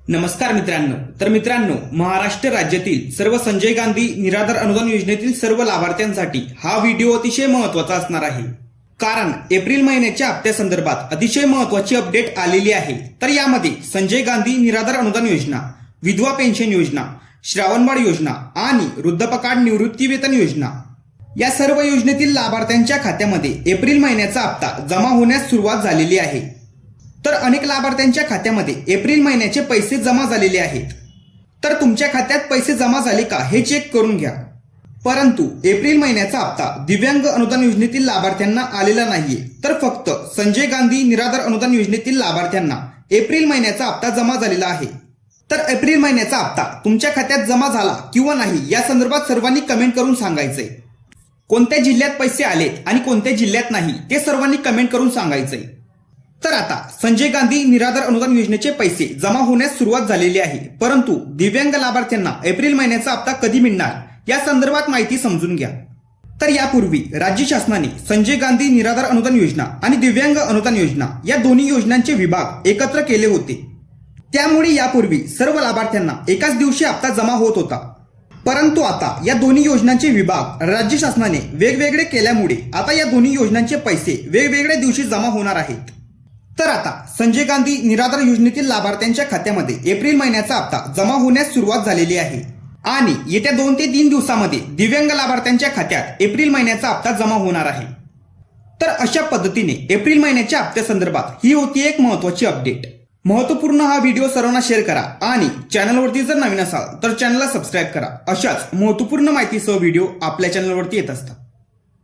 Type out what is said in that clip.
नमस्कार मित्रांनो, महाराष्ट्र राज्यातील सर्व संजय गांधी निराधार अनुदान योजनेतील सर्व लाभार्थ्यांसाठी हा व्हिडिओ अतिशय महत्त्वाचा असणार आहे। कारण एप्रिल महिन्याच्या हप्त्यासंदर्भात अतिशय महत्त्वाची अपडेट आलेली आहे। तर यामध्ये संजय गांधी निराधार अनुदान योजना, विधवा पेन्शन योजना, श्रावणबाळ योजना आणि वृद्धपकाळ निवृत्ती वेतन योजना या सर्व योजनेतील लाभार्थ्यांच्या खात्यामध्ये एप्रिल महिन्याचा हप्ता जमा होण्यास सुरुवात झालेली आहे। तर अनेक लाभार्थ्यांच्या खात्यामध्ये एप्रिल महिन्याचे पैसे जमा झालेले आहेत। तर तुमच्या खात्यात पैसे जमा झाले का हे चेक करून घ्या। परंतु एप्रिल महिन्याचा हप्ता दिव्यांग अनुदान योजनेतील लाभार्थ्यांना आलेला नाहीये, तर फक्त संजय गांधी निराधार अनुदान योजनेतील लाभार्थ्यांना एप्रिल महिन्याचा हप्ता जमा झालेला आहे। तर एप्रिल महिन्याचा हप्ता तुमच्या खात्यात जमा झाला किंवा नाही या संदर्भात सर्वांनी कमेंट करून सांगायचंय। कोणत्या जिल्ह्यात पैसे आलेत आणि कोणत्या जिल्ह्यात नाही ते सर्वांनी कमेंट करून सांगायचंय। तर आता संजय गांधी निराधार अनुदान योजनेचे पैसे जमा होण्यास सुरुवात झालेली आहे, परंतु दिव्यांग लाभार्थ्यांना एप्रिल महिन्याचा हप्ता कधी मिळणार या संदर्भात माहिती समजून घ्या। तर यापूर्वी राज्य शासनाने संजय गांधी निराधार अनुदान योजना आणि दिव्यांग अनुदान योजना या दोन्ही योजनांचे विभाग एकत्र केले होते। त्यामुळे यापूर्वी सर्व लाभार्थ्यांना एकाच दिवशी हप्ता जमा होत होता। परंतु आता या दोन्ही योजनांचे विभाग राज्य शासनाने वेगवेगळे केल्यामुळे आता या दोन्ही योजनांचे पैसे वेगवेगळ्या दिवशी जमा होणार आहेत। तर आता संजय गांधी निराधार योजनेतील लाभार्थ्यांच्या खात्यामध्ये एप्रिल महिन्याचा हप्ता जमा होण्यास सुरुवात झालेली आहे आणि येत्या 2 ते 3 दिवसांमध्ये दिव्यांग लाभार्थ्यांच्या खात्यात एप्रिल महिन्याचा हप्ता जमा होणार आहे। तर अशा पद्धतीने एप्रिल महिन्याच्या हप्त्यासंदर्भात ही होती एक महत्त्वाची अपडेट। महत्त्वपूर्ण हा व्हिडिओ सर्वांना शेअर करा आणि चॅनलवरती जर नवीन असाल तर चॅनलला सबस्क्राईब करा। अशाच महत्त्वपूर्ण माहितीसह व्हिडिओ आपल्या चॅनलवरती येत असतात।